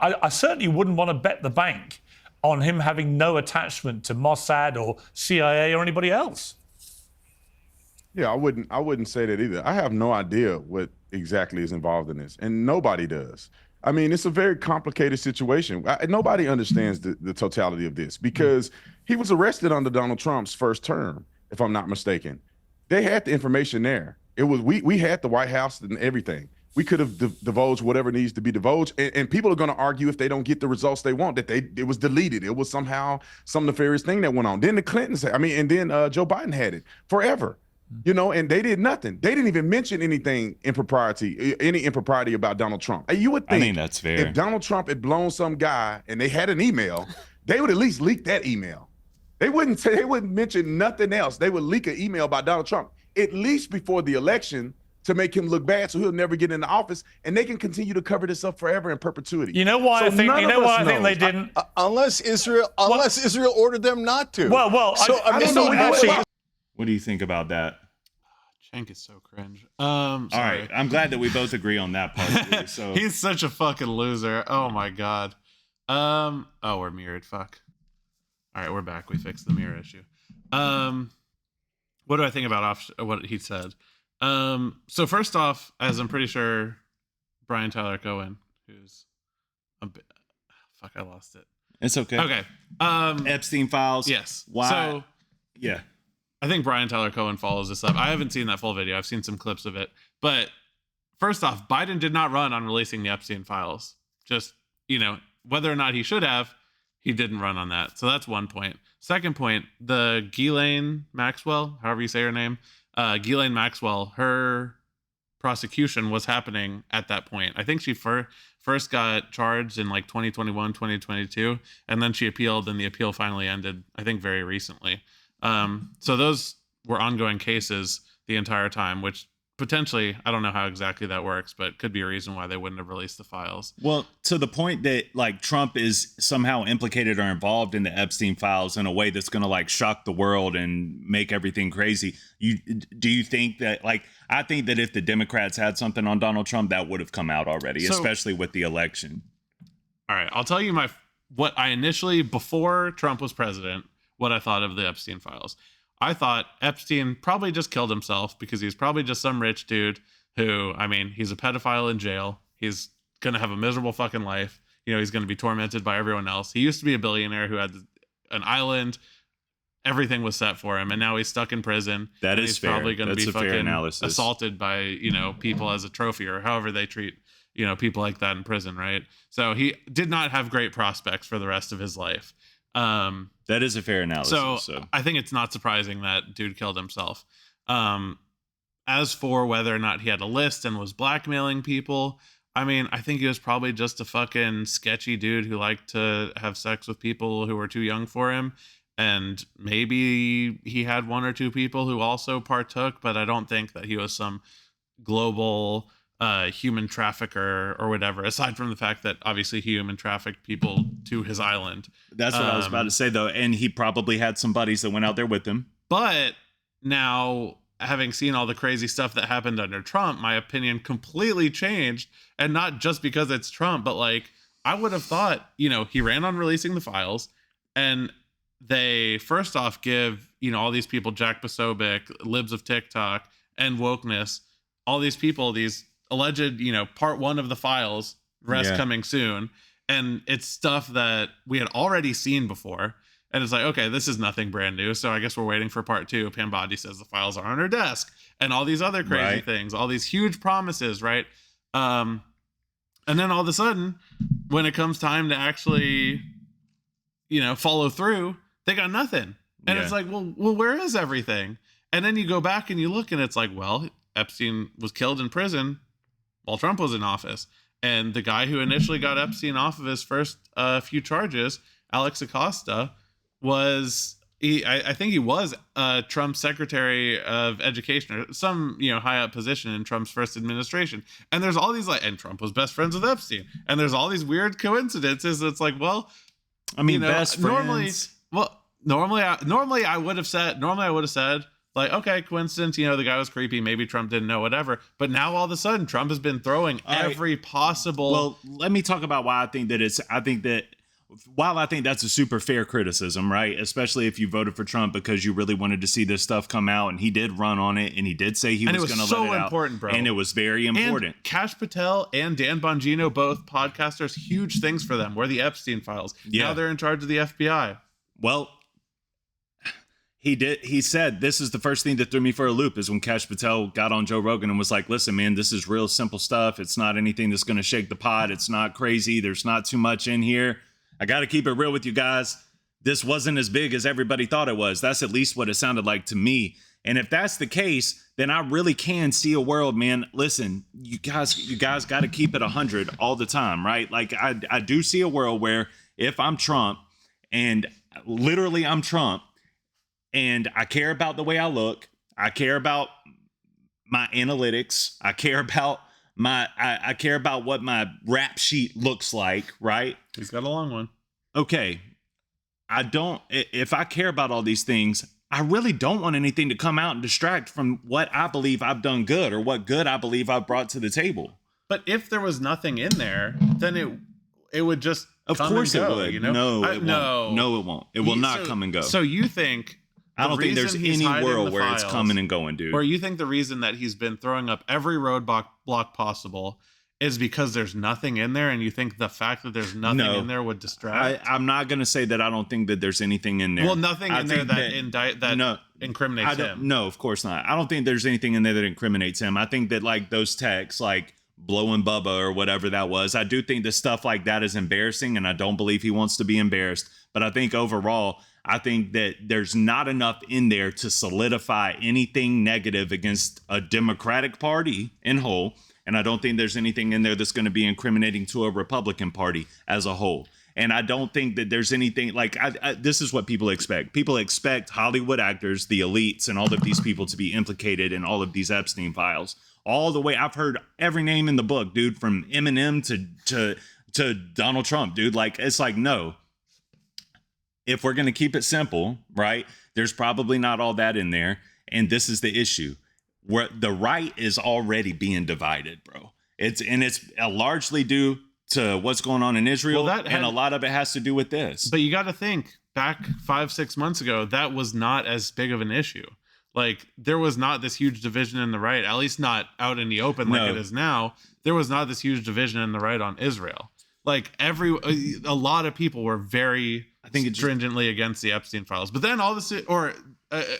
I certainly wouldn't want to bet the bank on him having no attachment to Mossad or CIA or anybody else. Yeah, I wouldn't say that either. I have no idea what exactly is involved in this, and nobody does. I mean, it's a very complicated situation. Nobody understands the totality of this because he was arrested under Donald Trump's first term, if I'm not mistaken. They had the information there. It was we had the White House and everything. We could have divulged whatever needs to be divulged, and people are going to argue if they don't get the results they want that it was deleted. It was somehow some nefarious thing that went on. Then the Clintons, and then Joe Biden had it forever. And they did nothing. They didn't even mention any impropriety about Donald Trump. You would think, I think that's fair. If Donald Trump had blown some guy and they had an email, they would at least leak that email. They wouldn't mention nothing else. They would leak an email about Donald Trump, at least before the election, to make him look bad so he'll never get into office, and they can continue to cover this up forever in perperpetuity. You know why I think they didn't? Unless Israel ordered them not to. What do you think about that? Cenk is so cringe. All right, I'm glad that we both agree on that part. So he's such a fucking loser. Oh my god. We're mirrored. Fuck. All right, we're back. We fixed the mirror issue. What do I think about what he said? So first off, as I'm pretty sure Brian Tyler Cohen, who's fuck, I lost it. It's okay. Okay. Epstein files. Yes. Why? So yeah. I think Brian Tyler Cohen follows this up. I haven't seen that full video. I've seen some clips of it. But first off, Biden did not run on releasing the Epstein files. Just, whether or not he should have, he didn't run on that. So that's one point. Second point, the Ghislaine Maxwell, however you say her name, Ghislaine Maxwell, her prosecution was happening at that point. I think she first got charged in like 2021, 2022, and then she appealed, and the appeal finally ended, I think, very recently. So those were ongoing cases the entire time, which potentially, I don't know how exactly that works, but could be a reason why they wouldn't have released the files. Well, to the point that like Trump is somehow implicated or involved in the Epstein files in a way that's going to like shock the world and make everything crazy. Do you think that I think that if the Democrats had something on Donald Trump, that would have come out already, especially with the election. All right. I'll tell you what I initially, before Trump was president, what I thought of the Epstein files. I thought Epstein probably just killed himself because he's probably just some rich dude who, he's a pedophile in jail. He's going to have a miserable fucking life. He's going to be tormented by everyone else. He used to be a billionaire who had an island. Everything was set for him. And now he's stuck in prison. That is he's fair. Probably going to be fucking assaulted by, people as a trophy or however they treat, people like that in prison. Right. So he did not have great prospects for the rest of his life. That is a fair analysis. So I think it's not surprising that dude killed himself. As for whether or not he had a list and was blackmailing people, I think he was probably just a fucking sketchy dude who liked to have sex with people who were too young for him. And maybe he had one or two people who also partook, but I don't think that he was some global human trafficker or whatever, aside from the fact that obviously he human trafficked people to his island. That's what I was about to say, though. And he probably had some buddies that went out there with him. But now, having seen all the crazy stuff that happened under Trump, my opinion completely changed. And not just because it's Trump, but I would have thought, he ran on releasing the files, and they first off give, all these people, Jack Posobiec, libs of TikTok, and wokeness, all these people, these alleged, part one of the files, rest coming soon. And it's stuff that we had already seen before. And it's like, okay, this is nothing brand new. So I guess we're waiting for part two. Pam Bondi says the files are on her desk and all these other crazy things, all these huge promises. Right. And then all of a sudden, when it comes time to actually, follow through, they got nothing. And it's like, well, where is everything? And then you go back and you look and it's like, well, Epstein was killed in prison while Trump was in office. And the guy who initially got Epstein off of his first few charges, Alex Acosta, I think he was Trump's Secretary of Education or some, high up position in Trump's first administration. And there's all these and Trump was best friends with Epstein. And there's all these weird coincidences. It's like, well, best friends. Normally I would have said, like, okay, coincidence, the guy was creepy, maybe Trump didn't know, whatever. But now all of a sudden Trump has been throwing every possible. Well, let me talk about why I think while I think that's a super fair criticism, right? Especially if you voted for Trump because you really wanted to see this stuff come out, and he did run on it, and he did say he was going to let it out. And it was so important, bro. And it was very important. And Kash Patel and Dan Bongino, both podcasters, huge things for them. We're the Epstein files. Yeah. Now they're in charge of the FBI. Well, he said, this is the first thing that threw me for a loop is when Kash Patel got on Joe Rogan and was like, listen, man, this is real simple stuff. It's not anything that's going to shake the pot. It's not crazy. There's not too much in here. I got to keep it real with you guys. This wasn't as big as everybody thought it was. That's at least what it sounded like to me. And if that's the case, then I really can see a world, man. Listen, you guys got to keep it 100 all the time, right? Like I do see a world where if I'm Trump, and literally I'm Trump, and I care about the way I look, I care about my analytics, I care about I care about what my rap sheet looks like, right? He's got a long one. Okay. If I care about all these things, I really don't want anything to come out and distract from what I believe I've done good or what good I believe I've brought to the table. But if there was nothing in there, then it would just Of come course and go, it would. you know? No, it won't. No. No, it won't. It will not come and go. So you think I don't think there's any world where it's coming and going, dude. Or you think the reason that he's been throwing up every roadblock possible is because there's nothing in there, and you think the fact that there's nothing in there would distract? I'm not going to say that I don't think that there's anything in there. Well, nothing in there that incriminates him. No, of course not. I don't think there's anything in there that incriminates him. I think that like those texts, like blowing Bubba or whatever that was, I do think that stuff like that is embarrassing, and I don't believe he wants to be embarrassed. But I think overall, I think that there's not enough in there to solidify anything negative against a Democratic Party in whole. And I don't think there's anything in there that's going to be incriminating to a Republican Party as a whole. And I don't think that there's anything like this is what people expect. People expect Hollywood actors, the elites, and all of these people to be implicated in all of these Epstein files. All the way, I've heard every name in the book, dude, from Eminem to Donald Trump, dude. Like, it's like, no. If we're going to keep it simple, right, there's probably not all that in there. And this is the issue. Where the right is already being divided, bro. It's largely due to what's going on in Israel, and a lot of it has to do with this. But you got to think back 5-6 months ago, that was not as big of an issue. Like there was not this huge division in the right, at least not out in the open like it is now. There was not this huge division in the right on Israel. Like a lot of people were very, stringently against the Epstein files, but then all this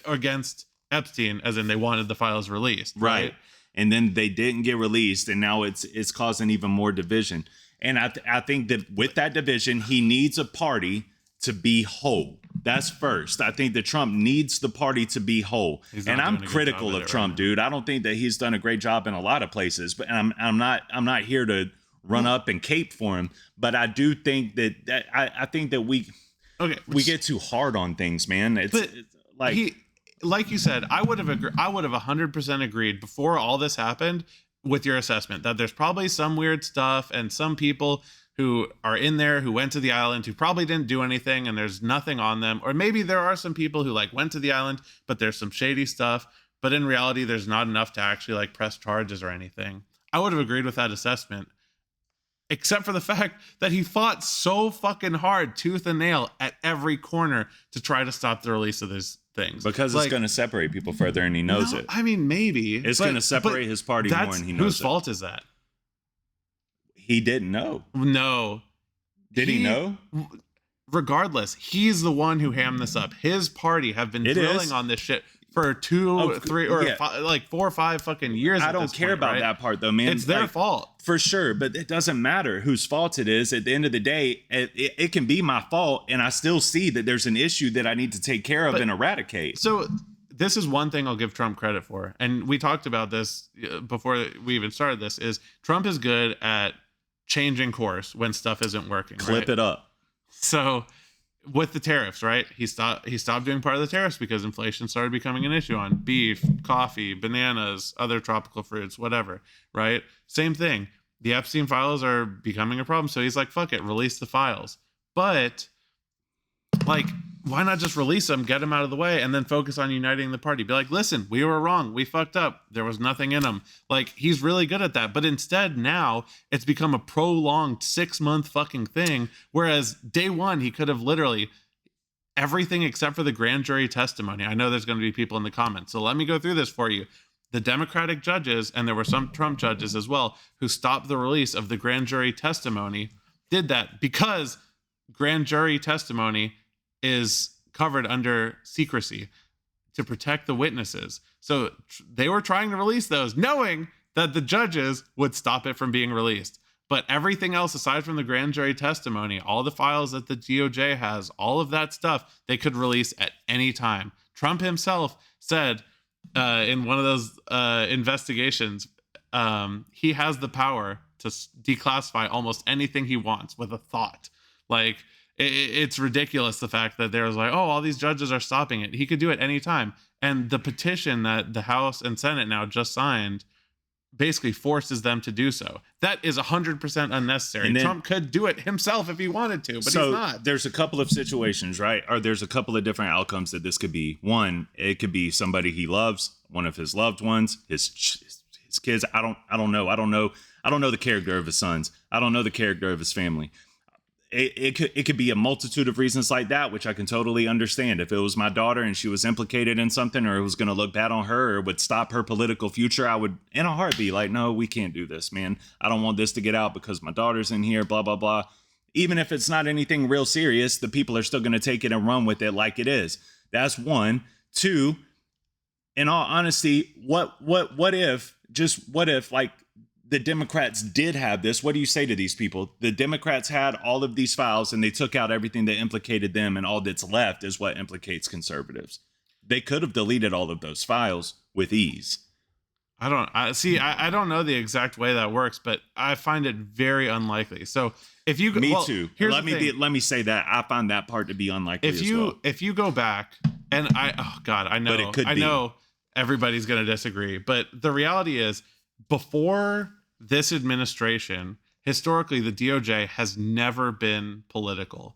against Epstein, as in they wanted the files released, right? And then they didn't get released, and now it's causing even more division. And I think that with that division, he needs a party to be whole. That's first. I think that Trump needs the party to be whole. And I'm critical of Trump, dude. I don't think that he's done a great job in a lot of places, but I'm not here to run up and cape for him. But I do think that I think that we get too hard on things, man. It's like you said, I would have 100% agreed before all this happened with your assessment that there's probably some weird stuff and some people who are in there who went to the island who probably didn't do anything and there's nothing on them. Or maybe there are some people who like went to the island, but there's some shady stuff. But in reality, there's not enough to actually like press charges or anything. I would have agreed with that assessment, except for the fact that he fought so fucking hard, tooth and nail, at every corner to try to stop the release of these things. Because it's going to separate people further, and he knows it. I mean, maybe. It's going to separate his party more, and he knows whose fault is that? He didn't know. No. Did he know? Regardless, he's the one who hammed this up. His party have been drilling on this shit for 2, 3, or 4 or 5 fucking years. I don't care about that part, though, man. It's their fault. For sure, but it doesn't matter whose fault it is. At the end of the day, it can be my fault, and I still see that there's an issue that I need to take care of and eradicate. So this is one thing I'll give Trump credit for, and we talked about this before we even started this, is Trump is good at changing course when stuff isn't working. Clip it up. So with the tariffs, right? He stopped doing part of the tariffs because inflation started becoming an issue on beef, coffee, bananas, other tropical fruits, whatever, right? Same thing. The Epstein files are becoming a problem. So he's like, fuck it, release the files. But like why not just release him, get him out of the way, and then focus on uniting the party? Be like, listen, we were wrong. We fucked up. There was nothing in him. Like, he's really good at that. But instead, now it's become a prolonged 6-month fucking thing. Whereas day one, he could have literally everything except for the grand jury testimony. I know there's going to be people in the comments, so let me go through this for you. The Democratic judges, and there were some Trump judges as well, who stopped the release of the grand jury testimony, did that because grand jury testimony is covered under secrecy to protect the witnesses. So they were trying to release those, knowing that the judges would stop it from being released. But everything else aside from the grand jury testimony, all the files that the DOJ has, all of that stuff, they could release at any time. Trump himself said in one of those investigations, he has the power to declassify almost anything he wants with a thought. Like, it's ridiculous, the fact that there's like, oh, all these judges are stopping it. He could do it anytime. And the petition that the House and Senate now just signed basically forces them to do so. That is 100% unnecessary. And then, Trump could do it himself if he wanted to, but he's not. There's a couple of situations, right? Or there's a couple of different outcomes that this could be. One, it could be somebody he loves, one of his loved ones, his kids. I don't know the character of his sons. I don't know the character of his family. It could be a multitude of reasons like that, which I can totally understand. If it was my daughter and she was implicated in something, or it was going to look bad on her, or would stop her political future, I would, in a heartbeat, like, no, we can't do this, man. I don't want this to get out because my daughter's in here, blah, blah, blah. Even if it's not anything real serious, the people are still going to take it and run with it like it is. That's one. Two, in all honesty, what if, like, the Democrats did have this? What do you say to these people? The Democrats had all of these files and they took out everything that implicated them, and all that's left is what implicates conservatives. They could have deleted all of those files with ease. I don't know the exact way that works, but I find it very unlikely. So if you too. Let me say that I find that part to be unlikely if you go back, and I know, but it could I know everybody's going to disagree, but the reality is, before this administration, historically, the DOJ has never been political.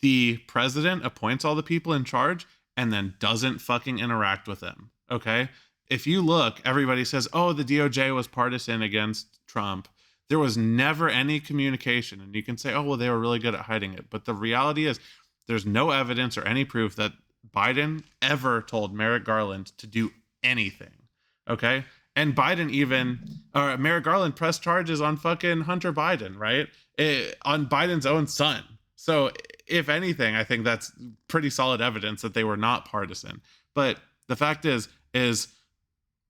The president appoints all the people in charge and then doesn't fucking interact with them. Okay? If you look, everybody says, oh, the DOJ was partisan against Trump. There was never any communication. And you can say, oh, well, they were really good at hiding it. But the reality is, there's no evidence or any proof that Biden ever told Merrick Garland to do anything. Okay? And Merrick Garland pressed charges on fucking Hunter Biden, right? On Biden's own son. So if anything, I think that's pretty solid evidence that they were not partisan. But the fact is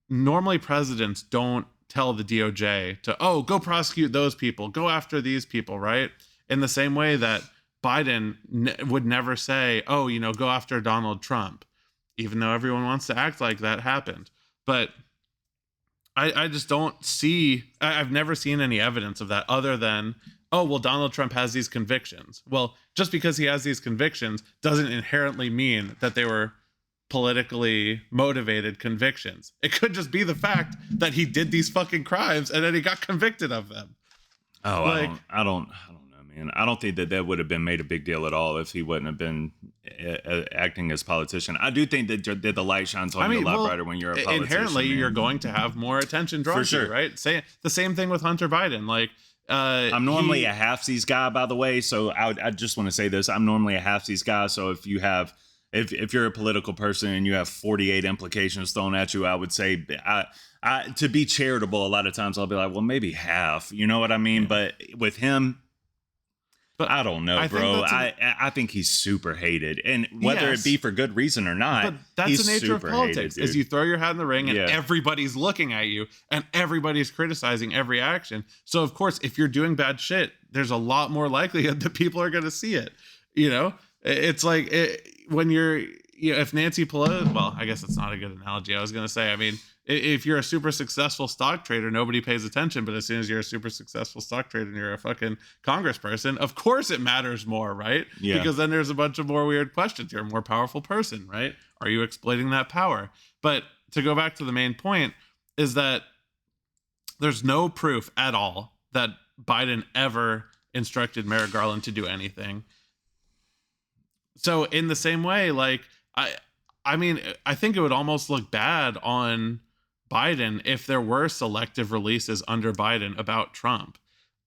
normally presidents don't tell the DOJ to, oh, go prosecute those people, go after these people, right? In the same way that Biden would never say, oh, go after Donald Trump, even though everyone wants to act like that happened. But I just don't see, I've never seen any evidence of that other than, oh, well, Donald Trump has these convictions. Well, just because he has these convictions doesn't inherently mean that they were politically motivated convictions. It could just be the fact that he did these fucking crimes and then he got convicted of them. Oh, I don't know, man. I don't think that would have been made a big deal at all if he wouldn't have been acting as politician. I do think that the light shines on you a lot brighter when you're a politician. Inherently, you're going to have more attention drawn to you, right? Say the same thing with Hunter Biden. Like, I'm normally a halfsies guy, by the way. So I just want to say this: I'm normally a halfsies guy. So if you're a political person and you have 48 implications thrown at you, I would say, to be charitable, a lot of times I'll be like, well, maybe half. You know what I mean? Yeah. But with him, but I don't know, bro. I think he's super hated, and whether it be for good reason or not, but that's the nature of politics. Is you throw your hat in the ring, and everybody's looking at you, and everybody's criticizing every action. So of course, if you're doing bad shit, there's a lot more likelihood that people are going to see it. It's like when you're, if Nancy Pelosi, well, I guess it's not a good analogy. I was going to say, I mean, if you're a super successful stock trader, nobody pays attention. But as soon as you're a super successful stock trader and you're a fucking congressperson, of course it matters more, right? Yeah. Because then there's a bunch of more weird questions. You're a more powerful person, right? Are you exploiting that power? But to go back to the main point is that there's no proof at all that Biden ever instructed Merrick Garland to do anything. So in the same way, like I mean, I think it would almost look bad on Biden if there were selective releases under Biden about Trump.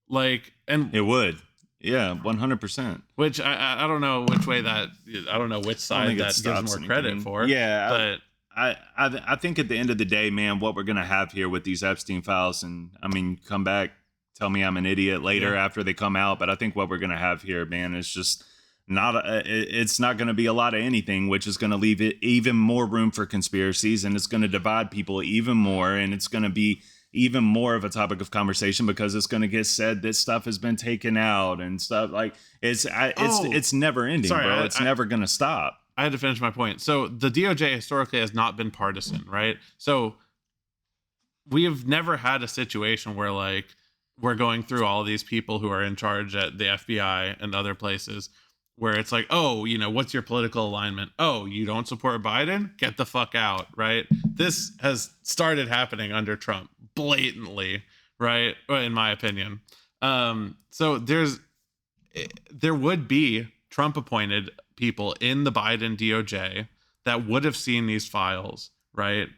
Like, and It would. Yeah, 100%. which I don't know which way that, I don't know which side think it that gives stops more anything. credit for. Yeah, But I think at the end of the day, man, what we're gonna have here with these Epstein files, and I mean, come back, tell me I'm an idiot later after they come out, but I think what we're gonna have here, man, is just it's not going to be a lot of anything, which is going to leave it even more room for conspiracies, and it's going to divide people even more, and it's going to be even more of a topic of conversation because it's going to get said that stuff has been taken out and stuff. Like it's never ending, sorry, bro. It's never going to stop. I had to finish my point. So the DOJ historically has not been partisan, right? So we have never had a situation where like we're going through all these people who are in charge at the FBI and other places where it's like, oh, you know, what's your political alignment? Oh, you don't support Biden? Get the fuck out, right? This has started happening under Trump blatantly, right? In my opinion. So there would be Trump appointed people in the Biden DOJ that would have seen these files, right?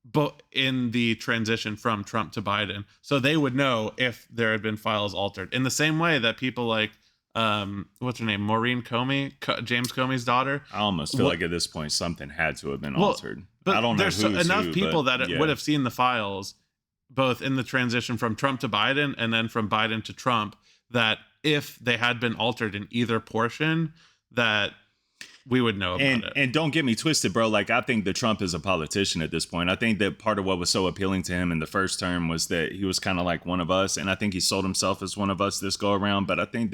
But in the transition from Trump to Biden. So they would know if there had been files altered in the same way that people like, what's her name? Maureen Comey, James Comey's daughter. I almost feel like at this point something had to have been altered. But I don't know there's who's enough who, people but that yeah. would have seen the files, both in the transition from Trump to Biden and then from Biden to Trump, that if they had been altered in either portion, that we would know about it. And don't get me twisted, bro. Like, I think that Trump is a politician at this point. I think that part of what was so appealing to him in the first term was that he was kind of like one of us. And I think he sold himself as one of us this go around. But I think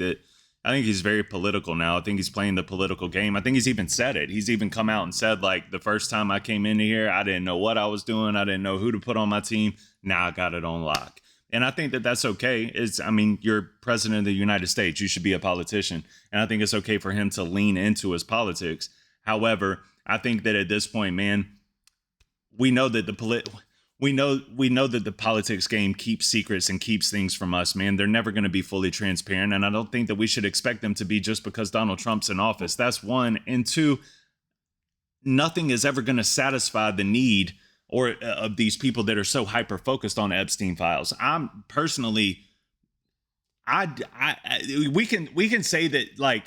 he's very political now. I think he's playing the political game. I think he's even said it. He's even come out and said, like, the first time I came into here, I didn't know what I was doing. I didn't know who to put on my team. Now I got it on lock. And I think that that's okay. You're president of the United States. You should be a politician. And I think it's okay for him to lean into his politics. However, I think that at this point, man, we know that we know that the politics game keeps secrets and keeps things from us, man. They're never going to be fully transparent. And I don't think that we should expect them to be just because Donald Trump's in office. That's one. And two, nothing is ever going to satisfy the need or of these people that are so hyper focused on Epstein files. I'm personally, we can say that like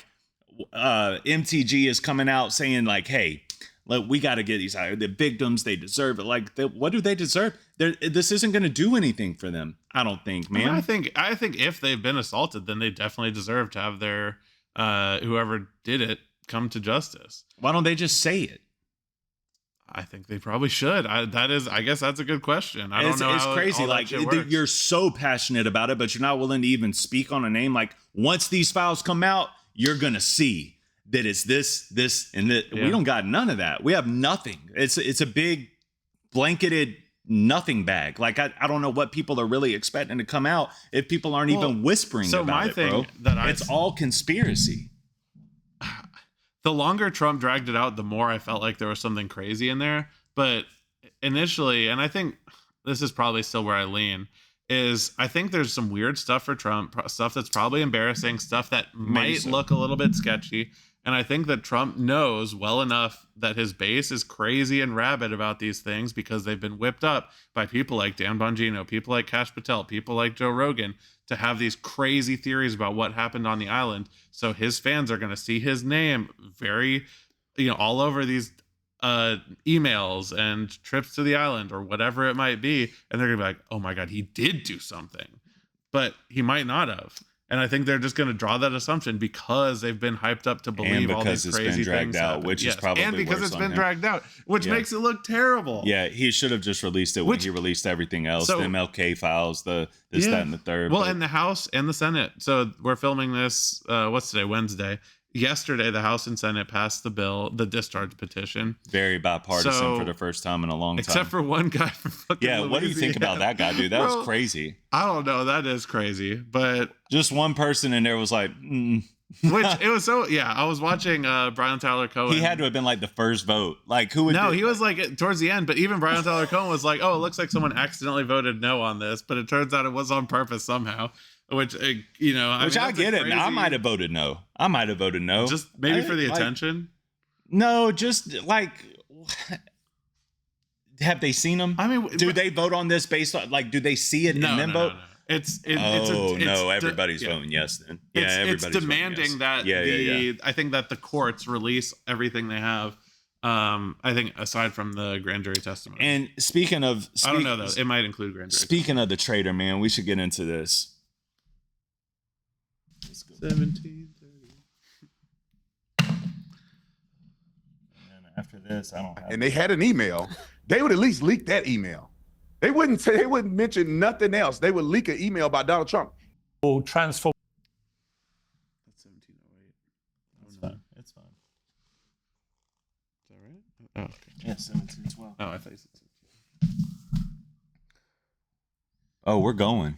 MTG is coming out saying like, hey, look, we got to get these the victims. They deserve it. Like, what do they deserve? This isn't going to do anything for them. I don't think, man. I think if they've been assaulted, then they definitely deserve to have their whoever did it come to justice. Why don't they just say it? I think they probably should. I guess that's a good question. I don't know. It's crazy. Like, you're so passionate about it, but you're not willing to even speak on a name. Like, once these files come out, you're going to see that it's this, and that. Yeah. We don't got none of that. We have nothing. It's a big blanketed nothing bag. Like, I don't know what people are really expecting to come out if people aren't even whispering about it, bro. It's all conspiracy. The longer Trump dragged it out, the more I felt like there was something crazy in there. But initially, and I think this is probably still where I lean, is I think there's some weird stuff for Trump, stuff that's probably embarrassing, stuff that might look a little bit sketchy. And I think that Trump knows well enough that his base is crazy and rabid about these things because they've been whipped up by people like Dan Bongino, people like Kash Patel, people like Joe Rogan, to have these crazy theories about what happened on the island. So his fans are going to see his name very, all over these emails and trips to the island or whatever it might be. And they're going to be like, oh my God, he did do something, but he might not have. And I think they're just going to draw that assumption because they've been hyped up to believe all these crazy things happen. Which is probably and because worse it's been on dragged out, which makes it look terrible. Yeah, he should have just released it when he released everything else, the MLK files, that, and the third. Well, and the House and the Senate. So we're filming this, what's today, Wednesday. Yesterday, the House and Senate passed the bill, the discharge petition. Very bipartisan for the first time in a long time. Except for one guy from fucking Louisiana. What do you think about that guy, dude? That was crazy. I don't know. That is crazy. But just one person in there was like, Which it was so, I was watching Brian Tyler Cohen. He had to have been like the first vote. Like, who would No, he was like towards the end, but even Brian Tyler Cohen was like, oh, it looks like someone accidentally voted no on this, but it turns out it was on purpose somehow. which I get it. Now, I might have voted no. Just maybe for the attention. No, just like, have they seen them? I mean, do they vote on this based on do they see it and then vote? No. Everybody's voting yes then. Yeah, it's everybody's demanding yes. that I think that the courts release everything they have. I think aside from the grand jury testimony. And speaking of, I don't know though. It might include grand jury. Speaking of the traitor, man, we should get into this. 1730. And after this, I don't have. And they had an email. They would at least leak that email. They wouldn't mention nothing else. They would leak an email about Donald Trump. Will transform. That's 1708. It's fine. It's fine. Is that right? Oh, okay. Yeah, 1712. Oh, I thought you said 17. Oh, we're going.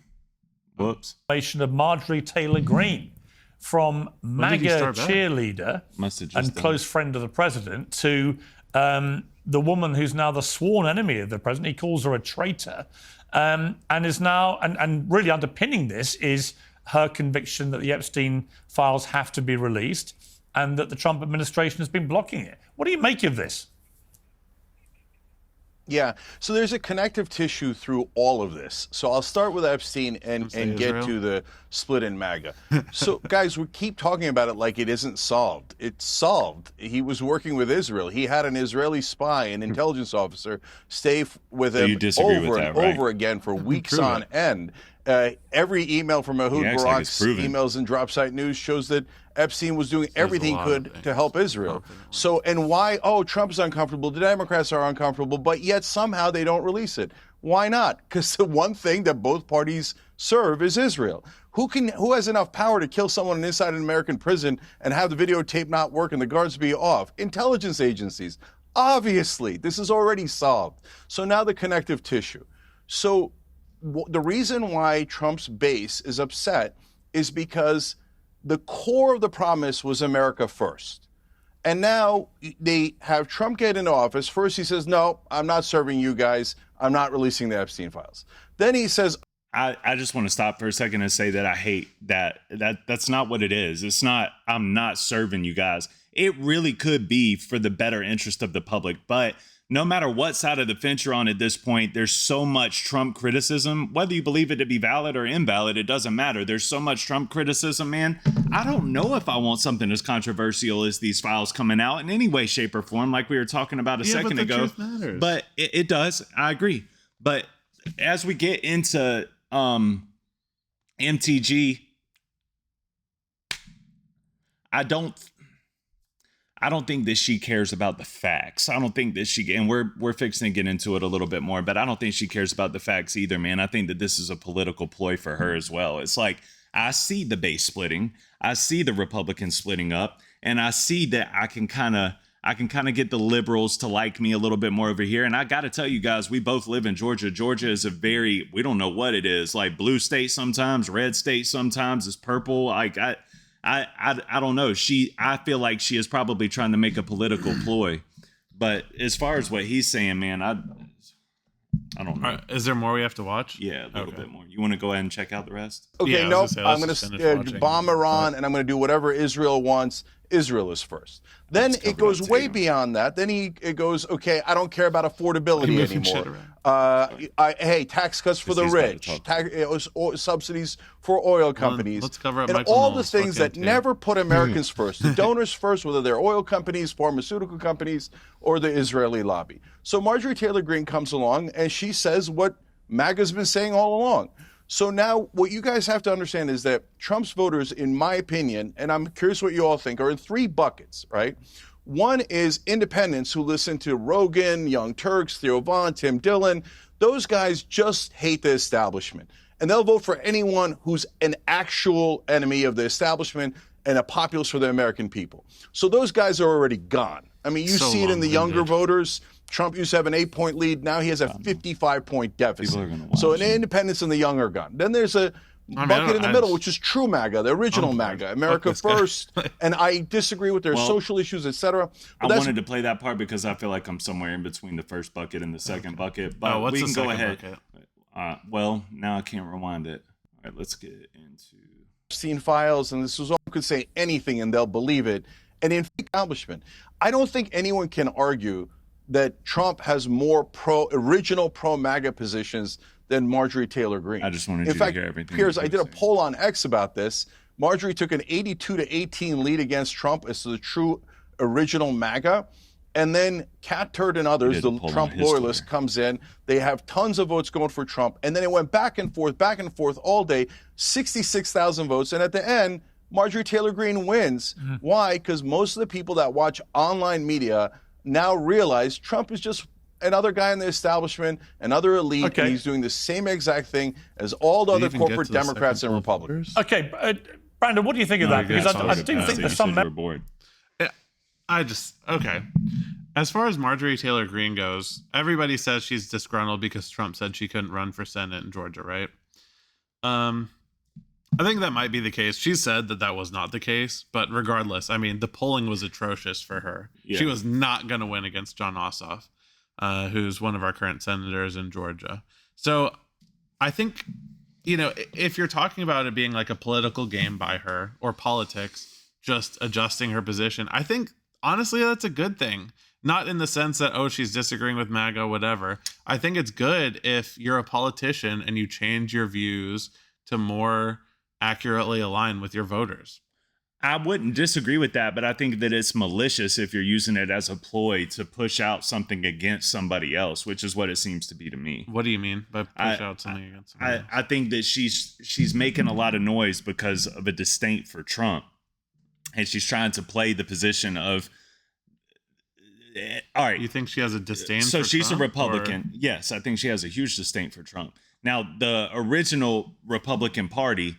Whoops. Of Marjorie Taylor Greene, from When did he MAGA start back? cheerleader Must have just and done close friend of the president to the woman who's now the sworn enemy of the president. He calls her a traitor, and is now and really underpinning this is her conviction that the Epstein files have to be released and that the Trump administration has been blocking it. What do you make of this? Yeah, so there's a connective tissue through all of this. So I'll start with Epstein and get Israel. to the split in MAGA. So guys, we keep talking about it like it isn't solved. It's solved. He was working with Israel. He had an Israeli spy, an intelligence officer, stay with him over and over again for weeks on end. Every email from Ehud Barak's emails and drop site news shows that Epstein was doing everything he could to help Israel. So, and why? Oh, Trump is uncomfortable. The Democrats are uncomfortable, but yet somehow they don't release it. Why not? Because the one thing that both parties serve is Israel. Who has enough power to kill someone inside an American prison and have the videotape not work and the guards be off? Intelligence agencies. Obviously, this is already solved. So now the connective tissue. So the reason why Trump's base is upset is because the core of the promise was America first. And now they have Trump get into office. First he says, no, I'm not serving you guys. I'm not releasing the Epstein files. Then he says, I just want to stop for a second and say that I hate that. That's not what it is. It's not, I'm not serving you guys. It really could be for the better interest of the public. But no matter what side of the fence you're on at this point, there's so much Trump criticism. Whether you believe it to be valid or invalid, it doesn't matter. There's so much Trump criticism, man. I don't know if I want something as controversial as these files coming out in any way, shape, or form, like we were talking about a second ago. Truth matters. But it does. I agree. But as we get into MTG, I don't think that she cares about the facts. I don't think that and we're fixing to get into it a little bit more, but I don't think she cares about the facts either, man. I think that this is a political ploy for her as well. It's like, I see the base splitting. I see the Republicans splitting up, and I see that I can kind of get the liberals to like me a little bit more over here. And I got to tell you guys, we both live in Georgia. Georgia is we don't know what it is. Like blue state sometimes, red state sometimes, it's purple. Like I don't know. I feel like she is probably trying to make a political ploy. But as far as what he's saying, man, I don't know. Is there more we have to watch? Yeah, a little bit more. You want to go ahead and check out the rest? okay, Yeah, nope, I'm going gonna to bomb Iran and I'm going to do whatever Israel wants. Israel is first. Then it goes way beyond that. Then it goes, okay, I don't care about affordability anymore. Hey, tax cuts for the rich, subsidies for oil companies, let's cover up and Michael all the Knowles' things that fucking never put Americans first, the donors first, whether they're oil companies, pharmaceutical companies, or the Israeli lobby. So Marjorie Taylor Greene comes along and she says what MAGA's been saying all along. So now what you guys have to understand is that Trump's voters, in my opinion, and I'm curious what you all think, are in three buckets, right? One is independents who listen to Rogan, Young Turks, Theo Von, Tim Dillon. Those guys just hate the establishment. And they'll vote for anyone who's an actual enemy of the establishment and a populist for the American people. So those guys are already gone. I mean, you see it in the younger voters. Trump used to have an 8-point lead. Now he has a 55-point deficit. So an independents and the young are gone. Then there's a bucket in the middle, which is true MAGA, the original MAGA, America first. And I disagree with their social issues, etc. I wanted to play that part because I feel like I'm somewhere in between the first bucket and the second bucket. But what's we the can go second ahead. bucket? Well, now I can't rewind it. right, let's get into Epstein files, and this was all could say anything and they'll believe it. And in accomplishment, I don't think anyone can argue that Trump has more original pro-MAGA positions than Marjorie Taylor Greene. I just wanted in you fact, to hear everything. Piers, I did a poll on X about this. Marjorie took an 82-18 lead against Trump as the true original MAGA. And then Cat Turd and others, the Trump loyalists, comes in. They have tons of votes going for Trump. And then it went back and forth all day, 66,000 votes. And at the end, Marjorie Taylor Greene wins. Mm-hmm. Why? Because most of the people that watch online media now realize Trump is just another guy in the establishment, another elite, and he's doing the same exact thing as all the other corporate Democrats and Republicans. Okay, Brandon, what do you think of that? Because I do think there's some... Okay. As far as Marjorie Taylor Greene goes, everybody says she's disgruntled because Trump said she couldn't run for Senate in Georgia, right? I think that might be the case. She said that was not the case, but regardless, I mean, the polling was atrocious for her. Yeah. She was not going to win against Jon Ossoff, who's one of our current senators in Georgia. So I think, if you're talking about it being like a political game by her or politics, just adjusting her position, I think honestly, that's a good thing. Not in the sense that, she's disagreeing with MAGA, whatever. I think it's good if you're a politician and you change your views to more accurately align with your voters. I wouldn't disagree with that, but I think that it's malicious if you're using it as a ploy to push out something against somebody else, which is what it seems to be to me. What do you mean by push out something against somebody else? I think that she's making a lot of noise because of a disdain for Trump. And she's trying to play the position of, all right. You think she has a disdain for Trump? So she's a Republican. Or? Yes, I think she has a huge disdain for Trump. Now, the original Republican Party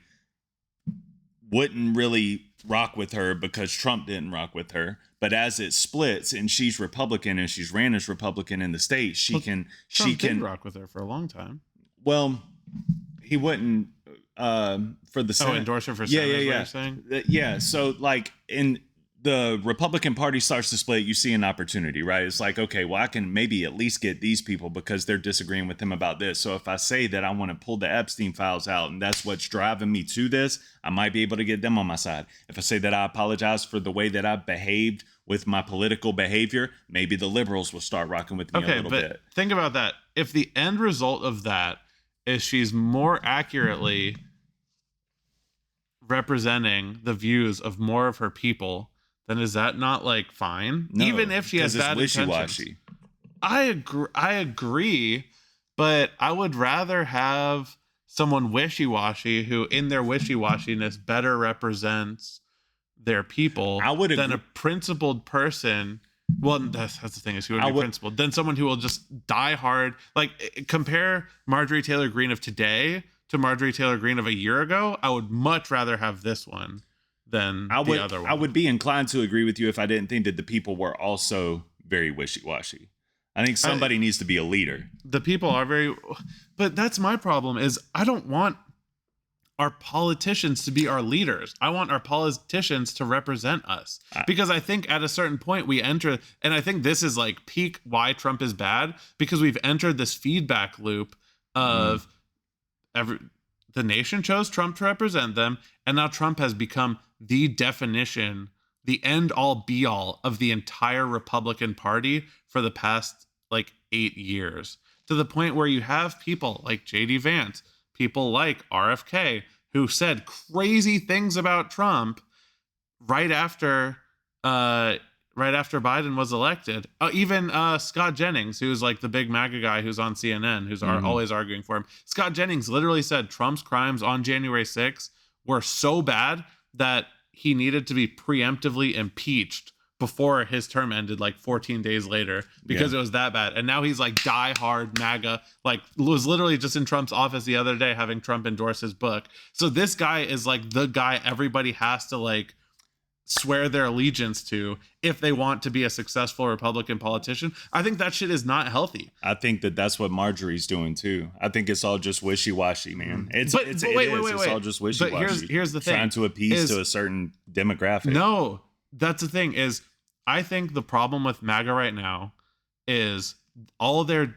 wouldn't really rock with her because Trump didn't rock with her. But as it splits and she's Republican and she's ran as Republican in the state, Trump did rock with her for a long time. Well, he wouldn't for the Senate. Endorse her for Senate. Yeah. You're saying? Yeah. So like in the Republican Party starts to split, you see an opportunity, right? It's like, okay, well, I can maybe at least get these people because they're disagreeing with him about this. So if I say that I want to pull the Epstein files out and that's what's driving me to this, I might be able to get them on my side. If I say that I apologize for the way that I behaved with my political behavior, maybe the liberals will start rocking with me a little bit. Think about that. If the end result of that is she's more accurately representing the views of more of her people, then is that not like fine? No, even if she has bad intentions. I agree, but I would rather have someone wishy-washy who in their wishy-washiness better represents their people than a principled person. Well, that's the thing, is who would be principled. Then someone who will just die hard. Like, compare Marjorie Taylor Greene of today to Marjorie Taylor Greene of a year ago. I would much rather have this one than the other one. I would be inclined to agree with you if I didn't think that the people were also very wishy-washy. I think somebody needs to be a leader. The people are but that's my problem, is I don't want our politicians to be our leaders. I want our politicians to represent us, because I think at a certain point we enter, and I think this is like peak why Trump is bad, because we've entered this feedback loop of the nation chose Trump to represent them, and now Trump has become the definition, the end all be all of the entire Republican Party for the past like 8 years, to the point where you have people like JD Vance, people like RFK, who said crazy things about Trump right after Biden was elected. Even Scott Jennings, who's like the big MAGA guy who's on CNN, who's always arguing for him. Scott Jennings literally said Trump's crimes on January 6th were so bad that he needed to be preemptively impeached before his term ended, like 14 days later, because it was that bad. And now he's like die-hard MAGA, like was literally just in Trump's office the other day having Trump endorse his book. So this guy is like the guy everybody has to like swear their allegiance to if they want to be a successful Republican politician. I think that shit is not healthy. I think that that's what Marjorie's doing too. I think it's all just wishy-washy, man. It's all just wishy-washy. But here's the thing. Trying to appease to a certain demographic. No, that's the thing, is I think the problem with MAGA right now is all they're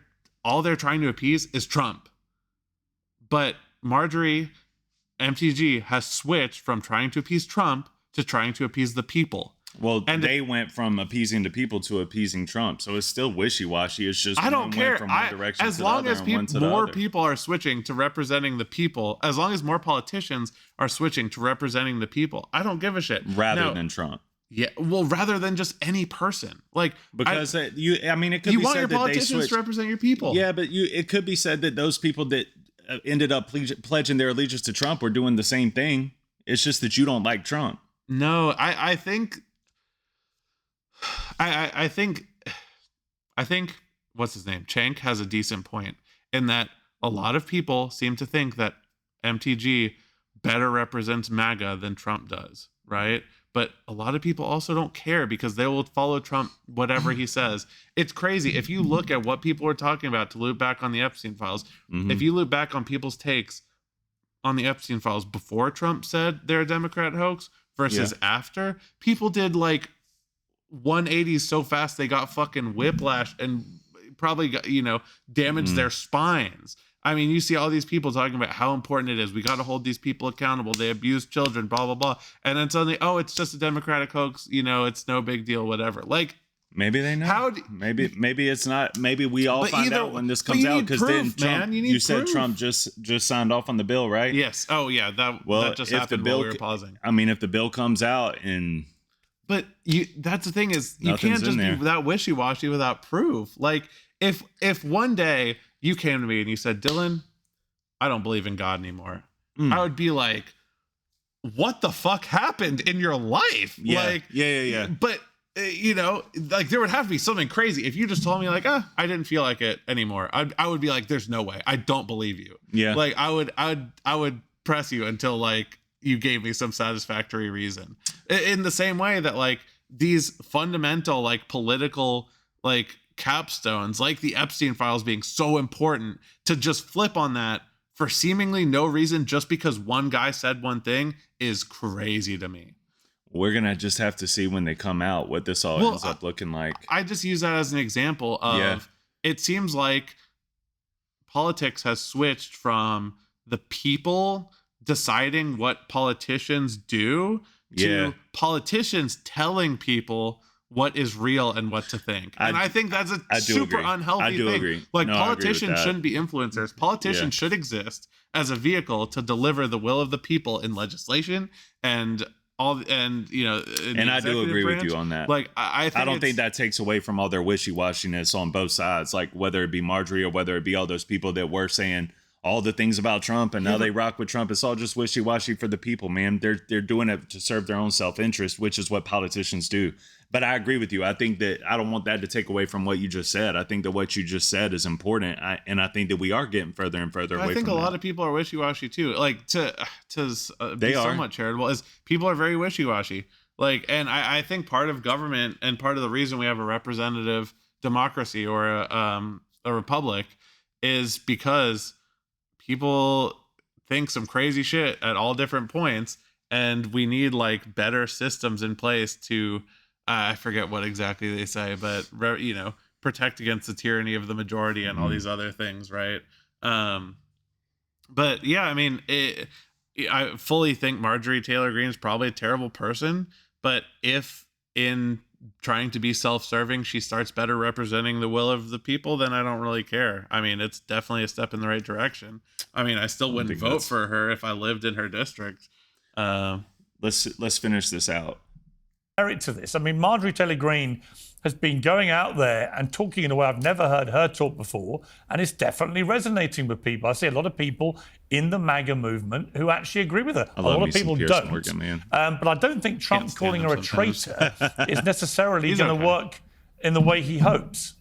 trying to appease is Trump. But Marjorie MTG has switched from trying to appease Trump to trying to appease the people. Well, and they went from appeasing the people to appeasing Trump, so it's still wishy-washy. It's just I don't care. Went from one direction as to long the other as more people are switching to representing the people, as long as more politicians are switching to representing the people, I don't give a shit. Rather than Trump. Yeah, well, rather than just any person, like because it could be said that you want your politicians to represent your people. Yeah, but it could be said that those people that ended up pledging their allegiance to Trump were doing the same thing. It's just that you don't like Trump. No, I think what's his name? Cenk has a decent point in that a lot of people seem to think that MTG better represents MAGA than Trump does, right? But a lot of people also don't care because they will follow Trump whatever he says. It's crazy. If you look at what people were talking about, to loop back on the Epstein files, if you look back on people's takes on the Epstein files before Trump said they're a Democrat hoax versus after, people did like 180s so fast they got fucking whiplash and probably got, damaged their spines. I mean, you see all these people talking about how important it is. We got to hold these people accountable. They abuse children, blah, blah, blah. And then suddenly, oh, it's just a Democratic hoax. It's no big deal, whatever. Like, maybe they know. Maybe it's not. Maybe we all find out when this comes out, because then Trump, you said Trump just signed off on the bill, right? Yes. Oh, yeah. That just happened while we were pausing. I mean, if the bill comes out and... But that's the thing is, you can't just be without wishy-washy without proof. Like, if one day you came to me and you said, Dylan, I don't believe in God anymore, I would be like, what the fuck happened in your life? Yeah. Like, yeah. But like there would have to be something crazy. If you just told me like, I didn't feel like it anymore, I would be like, there's no way. I don't believe you. Yeah. Like I would press you until like you gave me some satisfactory reason. In the same way that like these fundamental like political like capstones, like the Epstein files being so important, to just flip on that for seemingly no reason just because one guy said one thing is crazy to me. We're gonna just have to see when they come out what this all ends up looking like. I just use that as an example of it seems like politics has switched from the people deciding what politicians do to politicians telling people what is real and what to think. And I think that's a super unhealthy thing. Agree. Like, politicians shouldn't be influencers. Politicians should exist as a vehicle to deliver the will of the people in legislation and all, and I do agree with you on that. Like, I don't think that takes away from all their wishy-washiness on both sides, like whether it be Marjorie or whether it be all those people that were saying all the things about Trump and now they rock with Trump. It's all just wishy-washy for the people, man. They're doing it to serve their own self-interest, which is what politicians do. But I agree with you. I think that I don't want that to take away from what you just said. I think that what you just said is important. And I think that we are getting further and further away from that. I think a lot of people are wishy-washy too. Like to be somewhat charitable is people are very wishy-washy. Like, and I think part of government and part of the reason we have a representative democracy or a republic is because people think some crazy shit at all different points. And we need like better systems in place to, I forget what exactly they say, but protect against the tyranny of the majority and all these other things, right? But yeah, I mean, I fully think Marjorie Taylor Greene is probably a terrible person, but if in trying to be self-serving she starts better representing the will of the people, then I don't really care. I mean, it's definitely a step in the right direction. I mean, I still wouldn't vote for her if I lived in her district. Let's finish this out. To this, I mean, Marjorie Taylor Greene has been going out there and talking in a way I've never heard her talk before, and it's definitely resonating with people. I see a lot of people in the MAGA movement who actually agree with her. A lot of people don't. But I don't think Trump calling her a traitor is necessarily going to work in the way he hopes.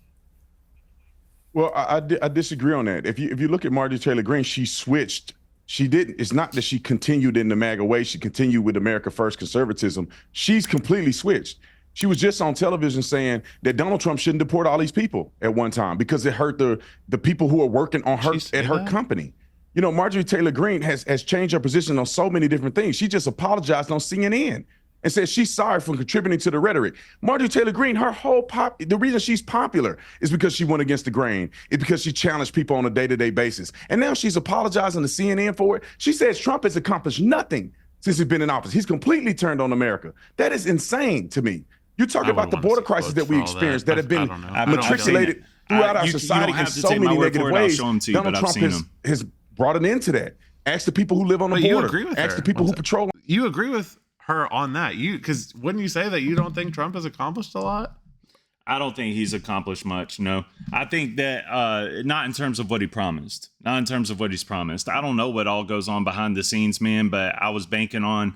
Well, I disagree on that. If you look at Marjorie Taylor Greene, she switched. She didn't. It's not that she continued in the MAGA way. She continued with America First conservatism. She's completely switched. She was just on television saying that Donald Trump shouldn't deport all these people at one time because it hurt the people who are working on her at her company. Marjorie Taylor Greene has changed her position on so many different things. She just apologized on CNN. and said she's sorry for contributing to the rhetoric. Marjorie Taylor Greene, her whole the reason she's popular is because she went against the grain. It's because she challenged people on a day-to-day basis. And now she's apologizing to CNN for it. She says Trump has accomplished nothing since he's been in office. He's completely turned on America. That is insane to me. You're talking about the border crisis that we experienced that have been matriculated throughout our society in so many negative ways. Donald Trump has brought an end to that. Ask the people who live on the border. You agree with Ask her. the people who patrol. You agree with her on that? Because wouldn't you say that you don't think Trump has accomplished a lot? I don't think he's accomplished much. No, I think that not in terms of what he promised, not in terms of what he's promised. I don't know what all goes on behind the scenes, man, but I was banking on,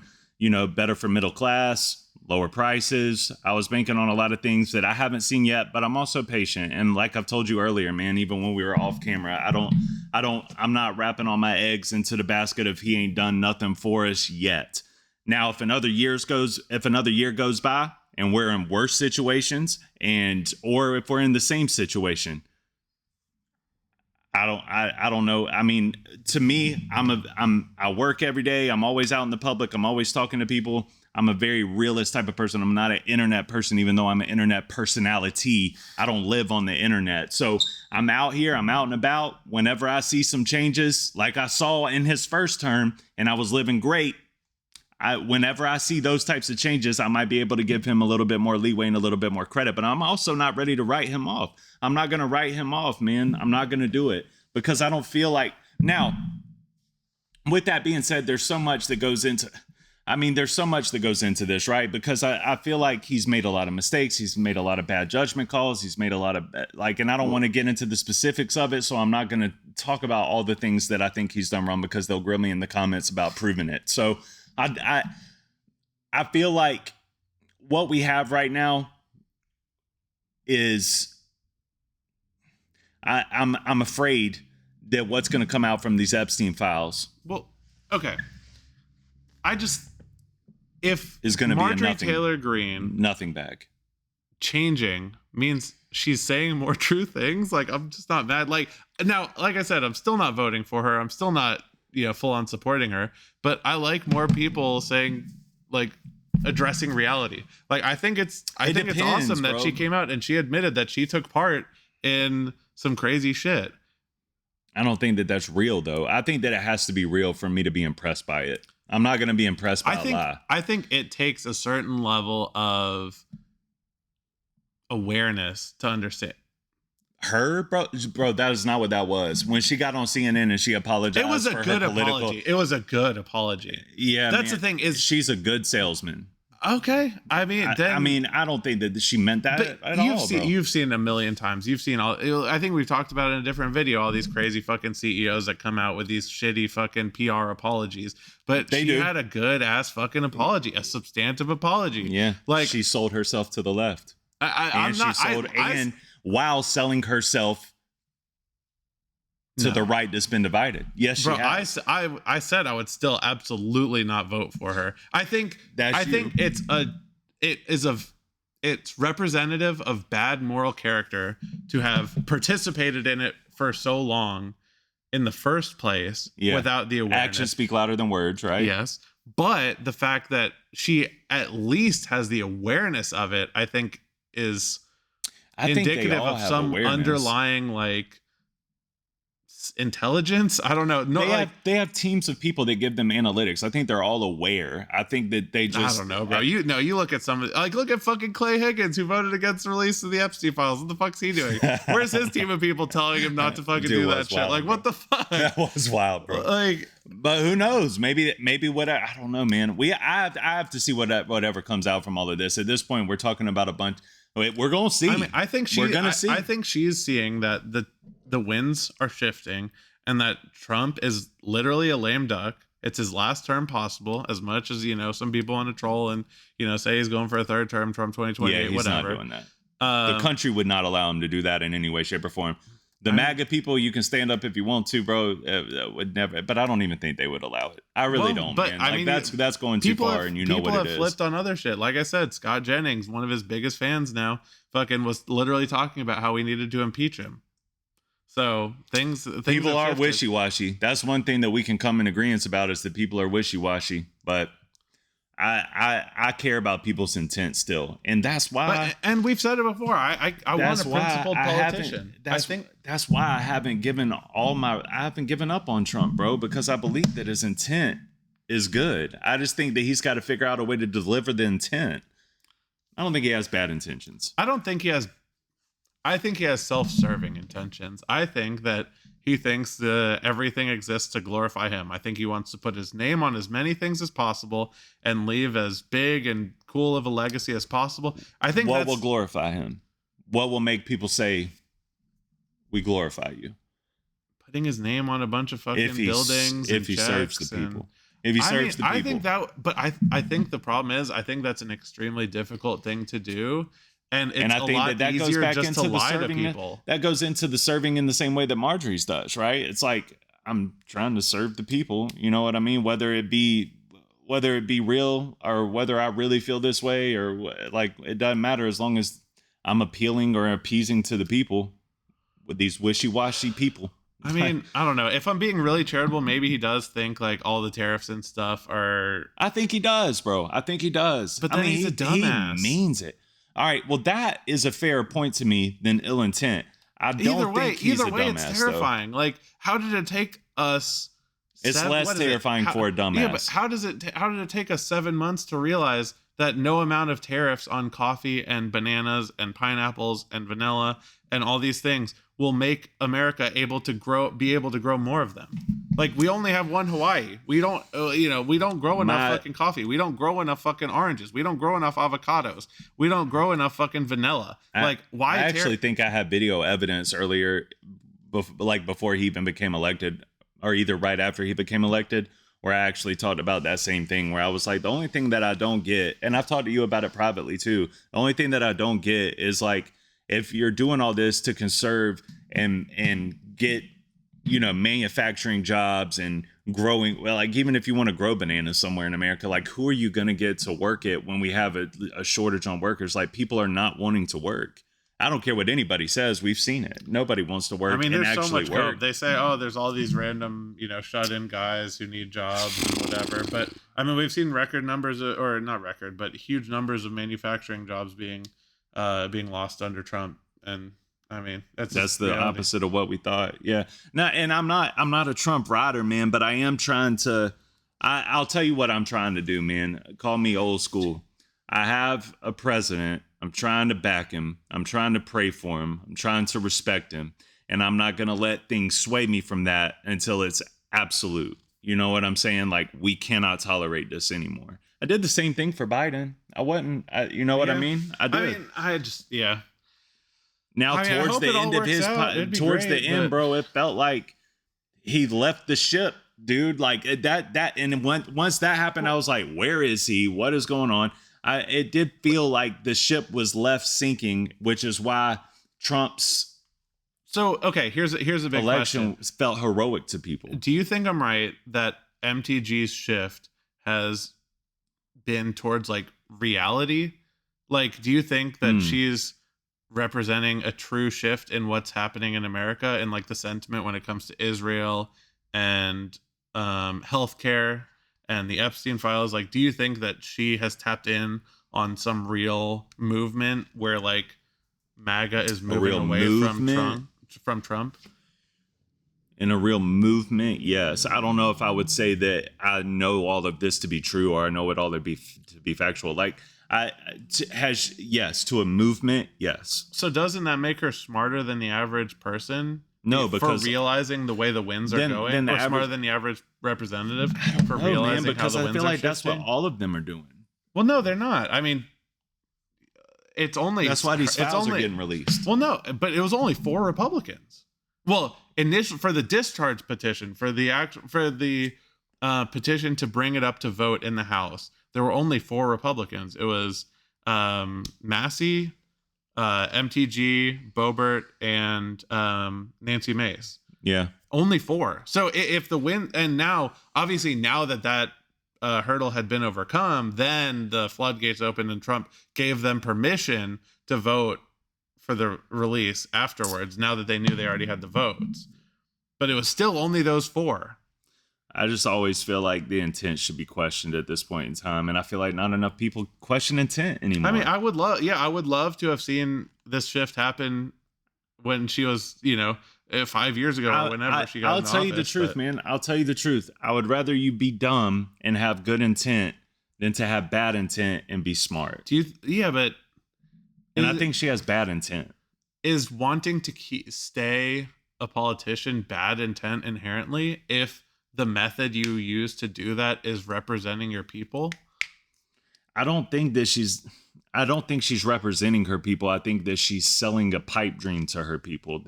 better for middle class, lower prices. I was banking on a lot of things that I haven't seen yet, but I'm also patient. And like I've told you earlier, man, even when we were off camera, I'm not wrapping all my eggs into the basket of he ain't done nothing for us yet. Now, if another year goes by and we're in worse situations or if we're in the same situation, I don't know. I mean, to me, I work every day. I'm always out in the public. I'm always talking to people. I'm a very realist type of person. I'm not an internet person, even though I'm an internet personality. I don't live on the internet. So I'm out here, I'm out and about. Whenever I see some changes, like I saw in his first term, and I was living great, whenever I see those types of changes, I might be able to give him a little bit more leeway and a little bit more credit. But I'm also not ready to write him off. I'm not going to write him off, man. I'm not going to do it because I don't feel like... Now, with that being said, there's so much that goes into this, right? Because I feel like he's made a lot of mistakes. He's made a lot of bad judgment calls. He's made a lot of and I don't want to get into the specifics of it. So I'm not going to talk about all the things that I think he's done wrong because they'll grill me in the comments about proving it. So I feel like what we have right now is I'm afraid that what's going to come out from these Epstein files. Well, okay. If is going to be Marjorie Taylor Greene nothing bag changing means she's saying more true things, like I'm just not mad. Like now, like I said, I'm still not voting for her. I'm still not, full on supporting her. But I like more people saying, like, addressing reality. Like I think it's awesome that she came out and she admitted that she took part in some crazy shit. I don't think that that's real though. I think that it has to be real for me to be impressed by it. I'm not going to be impressed by a lie. I think it takes a certain level of awareness to understand. Her, bro, that is not what that was. When she got on CNN and she apologized, it was a good apology. It was a good apology. Yeah, that's the thing. Is she's a good salesman. Okay, I mean, I don't think that she meant that at all. You've seen it a million times. You've seen all. I think we've talked about it in a different video. All these crazy fucking CEOs that come out with these shitty fucking PR apologies, but she had a good ass fucking apology, a substantive apology. Yeah, like she sold herself to the left, while selling herself to the right that's been divided. Yes, she has. I said I would still absolutely not vote for her. I think it's representative of bad moral character to have participated in it for so long in the first place without the awareness. Actions speak louder than words, right? Yes. But the fact that she at least has the awareness of it, I think is indicative of some underlying like intelligence. I don't know. No, they have teams of people that give them analytics. I think they're all aware. I think that they just... I don't know, bro. You look at some, like, look at fucking Clay Higgins, who voted against the release of the Epstein files. What the fuck's he doing? Where's his team of people telling him not to fucking do that shit? Like, what the fuck? That was wild, bro. Like, but who knows? Maybe I don't know, man. I have to see whatever comes out from all of this. At this point, we're talking about a bunch. We're gonna see. I mean, I think she's seeing that the winds are shifting and that Trump is literally a lame duck. It's his last term possible, as much as, some people want to troll and, say he's going for a third term, Trump 2028, yeah, he's whatever. Not doing that. The country would not allow him to do that in any way, shape, or form. The MAGA people, you can stand up if you want to, bro. Would never, but I don't even think they would allow it. I really don't, man. Like, I mean, that's going too far, and you know what it is. People have flipped on other shit. Like I said, Scott Jennings, one of his biggest fans now, fucking was literally talking about how we needed to impeach him. So things people are wishy-washy. That's one thing that we can come in agreement about, is that people are wishy-washy. But I care about people's intent still, and that's why. And we've said it before. I want a principled politician. That's why I haven't given up on Trump, bro, because I believe that his intent is good. I just think that he's got to figure out a way to deliver the intent. I don't think he has bad intentions. I think he has self-serving intentions. I think that he thinks that everything exists to glorify him. I think he wants to put his name on as many things as possible and leave as big and cool of a legacy as possible. I think what will glorify him? What will make people say, we glorify you? Putting his name on a bunch of fucking buildings. If he serves the people. If he serves the people. I think that, but I think the problem is, I think that's an extremely difficult thing to do. And I think that goes back into the serving. That goes into the serving in the same way that Marjorie's does, right? It's like, I'm trying to serve the people. You know what I mean? Whether it be real or whether I really feel this way, or like, it doesn't matter as long as I'm appealing or appeasing to the people with these wishy-washy people. I mean, I don't know. If I'm being really charitable, maybe he does think like all the tariffs and stuff are. I think he does, bro. I think he does. But then he's a dumbass. He means it. All right, well, that is a fair point to me than ill intent. Either way, it's terrifying. Though. Like, how did it take us? It's less terrifying for a dumbass. Yeah, but how did it take us 7 months to realize that no amount of tariffs on coffee and bananas and pineapples and vanilla and all these things will make America be able to grow more of them? Like, we only have one Hawaii. We don't grow enough fucking coffee. We don't grow enough fucking oranges. We don't grow enough avocados. We don't grow enough fucking vanilla. I actually think I had video evidence earlier, before he even became elected, or either right after he became elected, where I actually talked about that same thing, where I was like, the only thing that I don't get, and I've talked to you about it privately too, the only thing that I don't get is, like, if you're doing all this to conserve and get, manufacturing jobs and growing, well, like, even if you want to grow bananas somewhere in America, like, who are you going to get to work it when we have a shortage on workers? Like, people are not wanting to work. I don't care what anybody says. We've seen it. Nobody wants to work. I mean, there's so much work. They say, oh, there's all these random, shut-in guys who need jobs and whatever. But I mean, we've seen record numbers, or not record, but huge numbers of manufacturing jobs being lost under Trump. And I mean, that's the reality. Opposite of what we thought. Yeah. Now, and I'm not a Trump rider, man, but I am trying to. I'll tell you what I'm trying to do, man. Call me old school. I have a president. I'm trying to back him. I'm trying to pray for him. I'm trying to respect him. And I'm not going to let things sway me from that until it's absolute. You know what I'm saying? Like, we cannot tolerate this anymore. I did the same thing for Biden. You know what I mean? I did. Now, towards the end of his, bro, it felt like he left the ship, dude. Like that. And once that happened, I was like, where is he? What is going on? It did feel like the ship was left sinking, which is why Trump's here's a big election question. Felt heroic to people. Do you think I'm right that MTG's shift has been towards like reality? Like, do you think that she's representing a true shift in what's happening in America and like the sentiment when it comes to Israel and healthcare and the Epstein files? Like, do you think that she has tapped in on some real movement where like MAGA is moving away from Trump? In a real movement, yes. I don't know if I would say that I know all of this to be true, or I know it all to be factual. Like, to a movement, yes. So doesn't that make her smarter than the average person? No, because for realizing the way the winds are going, or smarter than the average representative for realizing how the winds are shifting? I feel like that's what all of them are doing. Well, no, they're not. I mean, it's only that's why these files are getting released. Well, no, but it was only 4 Republicans. Well, initially for the discharge petition, for the petition to bring it up to vote in the House, there were only 4 Republicans. It was Massey, MTG, Boebert, and Nancy Mace. Yeah, only 4. So if the win, and now obviously now that hurdle had been overcome, then the floodgates opened and Trump gave them permission to vote for the release afterwards, now that they knew they already had the votes. But it was still only those 4. I just always feel like the intent should be questioned at this point in time, and I feel like not enough people question intent anymore. I mean, I would love to have seen this shift happen when she was, 5 years ago or whenever she got in I'll tell office, you the truth, man. I'll tell you the truth. I would rather you be dumb and have good intent than to have bad intent and be smart. But I think she has bad intent. Is wanting to stay a politician bad intent inherently if the method you use to do that is representing your people? I don't think she's representing her people. I think that she's selling a pipe dream to her people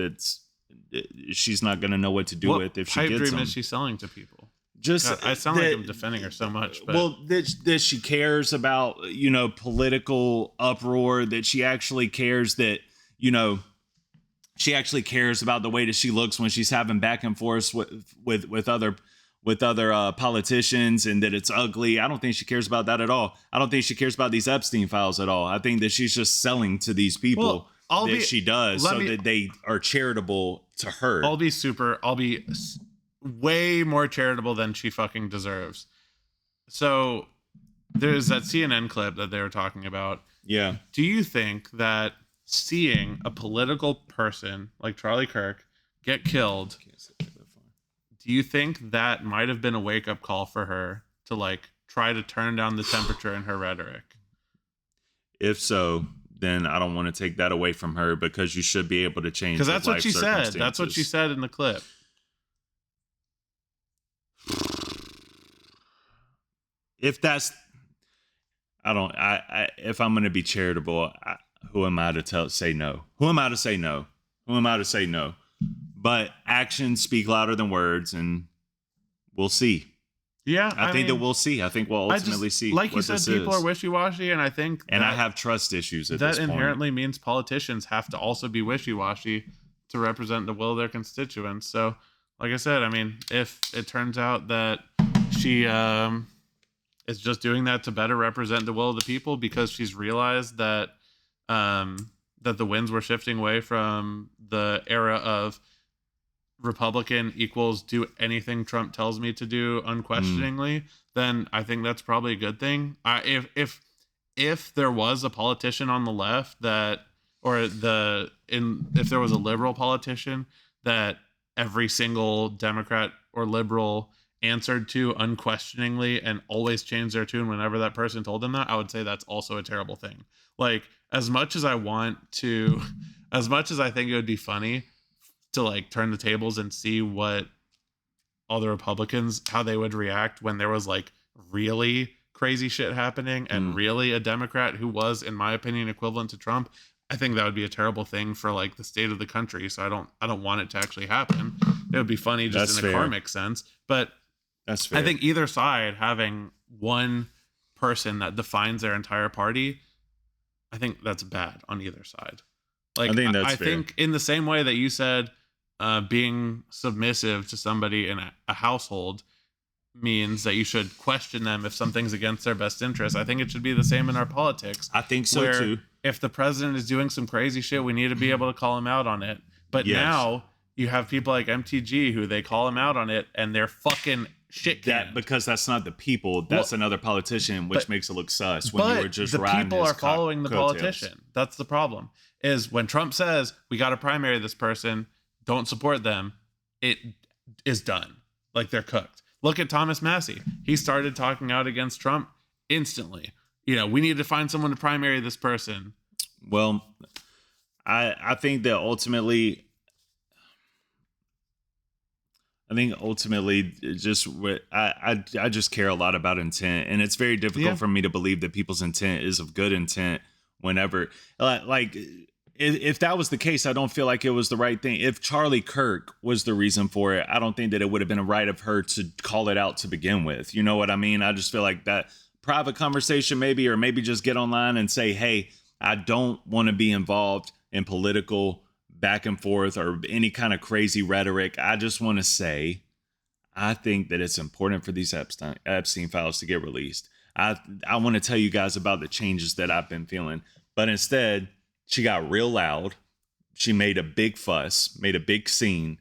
she's not going to know what to do with if she gets them. What pipe dream is she selling to people? Just I sound like I'm defending her so much. But. Well, that she cares about, political uproar, that she actually cares that, she actually cares about the way that she looks when she's having back and forth with other politicians, and that it's ugly. I don't think she cares about that at all. I don't think she cares about these Epstein files at all. I think that she's just selling to these people she does that they are charitable to her. I'll be way more charitable than she fucking deserves. So there's that CNN clip that they were talking about. Yeah. Do you think that seeing a political person like Charlie Kirk get killed, do you think that might have been a wake-up call for her to try to turn down the temperature in her rhetoric? If so, then I don't want to take that away from her, because you should be able to change. Because that's what she said. That's what she said in the clip. If I'm going to be charitable, who am I to say no? Who am I to say no? Who am I to say no? But actions speak louder than words, and we'll see. Yeah, I think that we'll see. I think we'll ultimately see. Like you said, people are wishy-washy, and I think I have trust issues at this point. That inherently means politicians have to also be wishy-washy to represent the will of their constituents. So, like I said, I mean, if it turns out that she is just doing that to better represent the will of the people because she's realized that that the winds were shifting away from the era of Republican equals do anything Trump tells me to do unquestioningly, then I think that's probably a good thing. If there was a politician on the left if there was a liberal politician that every single Democrat or liberal answered to unquestioningly and always changed their tune whenever that person told them that, I would say that's also a terrible thing. As much as I think it would be funny to turn the tables and see what all the Republicans, how they would react when there was really crazy shit happening and really a Democrat who was, in my opinion, equivalent to Trump, I think that would be a terrible thing for the state of the country. So I don't want it to actually happen. It would be funny just in a karmic sense, but that's fair. I think either side having one person that defines their entire party, I think that's bad on either side. I think in the same way that you said being submissive to somebody in a household means that you should question them if something's against their best interest. I think it should be the same in our politics. I think so too. If the president is doing some crazy shit, we need to be able to call him out on it. But now you have people like MTG who they call him out on it and they're fucking shit canned. Because that's not the people. That's another politician, which makes it look sus when you were just riding the people are following the politician. That's the problem. Is when Trump says we got to primary this person, don't support them, it is done. They're cooked. Look at Thomas Massey. He started talking out against Trump instantly. We need to find someone to primary this person. Well, I think that ultimately, just I just care a lot about intent, and it's very difficult for me to believe that people's intent is of good intent. Whenever, if that was the case, I don't feel like it was the right thing. If Charlie Kirk was the reason for it, I don't think that it would have been a right of her to call it out to begin with. You know what I mean? I just feel like that private conversation maybe, or maybe just get online and say, hey, I don't want to be involved in political back and forth or any kind of crazy rhetoric. I just want to say, I think that it's important for these Epstein files to get released. I want to tell you guys about the changes that I've been feeling. But instead, she got real loud. She made a big fuss, made a big scene,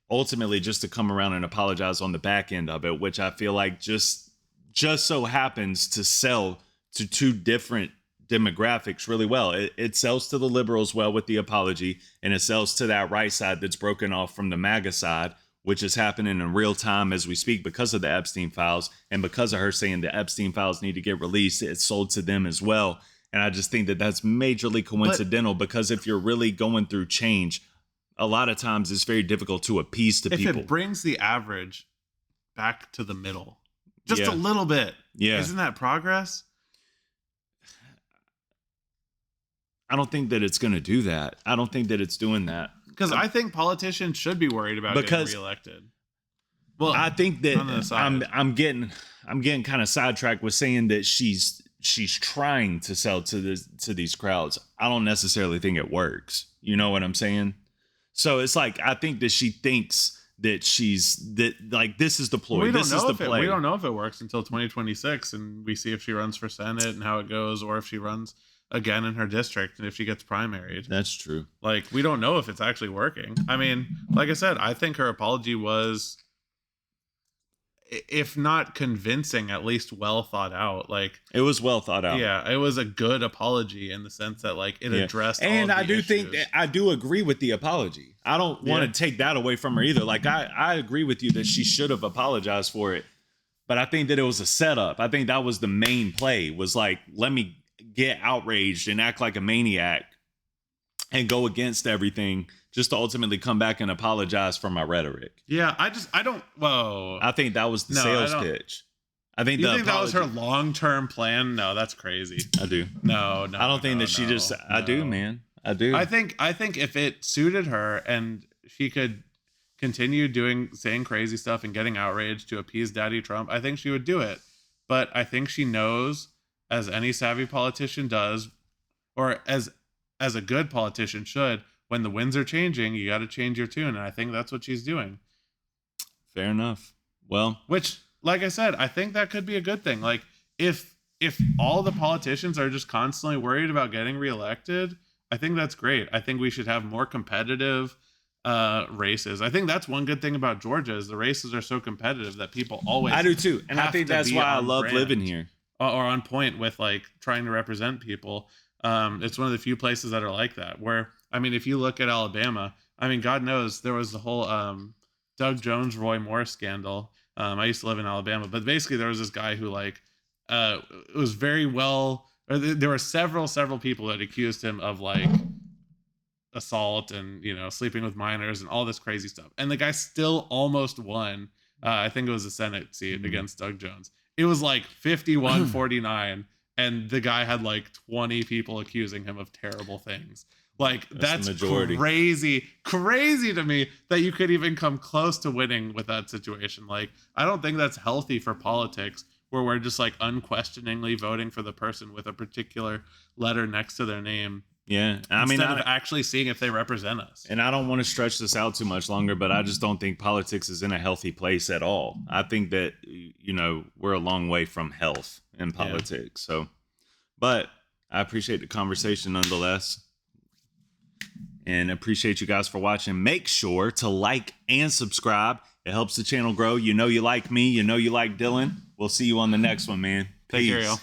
ultimately just to come around and apologize on the back end of it, which I feel like just so happens to sell to two different demographics really well. It sells to the liberals well with the apology, and it sells to that right side that's broken off from the MAGA side, which is happening in real time as we speak because of the Epstein files and because of her saying the Epstein files need to get released. It's sold to them as well. And I just think that that's majorly coincidental, because if you're really going through change, a lot of times it's very difficult to appease to people. If it brings the average back to the middle, just a little bit, isn't that progress? I don't think that it's going to do that. I don't think that it's doing that. Because I think politicians should be worried about getting reelected. Well, I think that I'm getting kind of sidetracked with saying that she's trying to sell to these crowds. I don't necessarily think it works. You know what I'm saying? So it's like, I think that she thinks that this is the ploy. This is the play. We don't know if it works until 2026, and we see if she runs for Senate and how it goes, or if she runs again in her district and if she gets primaried. That's true. Like, we don't know if it's actually working. I mean, like I said, I think her apology was, if not convincing, at least well thought out. Like, it was well thought out. Yeah, it was a good apology in the sense that, like, it addressed all and of the I do issues. think that I do agree with the apology. I don't want to take that away from her either. Like, I agree with you that she should have apologized for it, but I think that it was a setup. I think that was the main play, was like, let me get outraged and act like a maniac and go against everything just to ultimately come back and apologize for my rhetoric. Yeah, I think that was the sales pitch. I think you think that was her long-term plan? No, that's crazy. I do. No. I don't think that she just. No. I do, man. I do. I think if it suited her and she could continue saying crazy stuff and getting outraged to appease Daddy Trump, I think she would do it. But I think she knows, as any savvy politician does, or as a good politician should, when the winds are changing, you got to change your tune. And I think that's what she's doing. Fair enough. Well, which, like I said, I think that could be a good thing. Like, if all the politicians are just constantly worried about getting reelected, I think that's great. I think we should have more competitive races. I think that's one good thing about Georgia, is the races are so competitive that people always. I do too, and I think that's why I love living here. Or on point with, like, trying to represent people. It's one of the few places that are like that, where, I mean, if you look at Alabama, I mean, God knows there was the whole Doug Jones, Roy Moore scandal. I used to live in Alabama, but basically there was this guy who, like, it was very well, or there were several people that accused him of, like, assault and, sleeping with minors and all this crazy stuff. And the guy still almost won. I think it was a Senate seat against Doug Jones. It was like 51-49, and the guy had like 20 people accusing him of terrible things. Like, that's crazy to me that you could even come close to winning with that situation. Like, I don't think that's healthy for politics, where we're just, like, unquestioningly voting for the person with a particular letter next to their name. Yeah, instead of actually seeing if they represent us. And I don't want to stretch this out too much longer, but I just don't think politics is in a healthy place at all. I think that, we're a long way from health in politics. Yeah. So, but I appreciate the conversation nonetheless, and appreciate you guys for watching. Make sure to like and subscribe. It helps the channel grow. You like me. You like Dylan. We'll see you on the next one, man. Take care, y'all.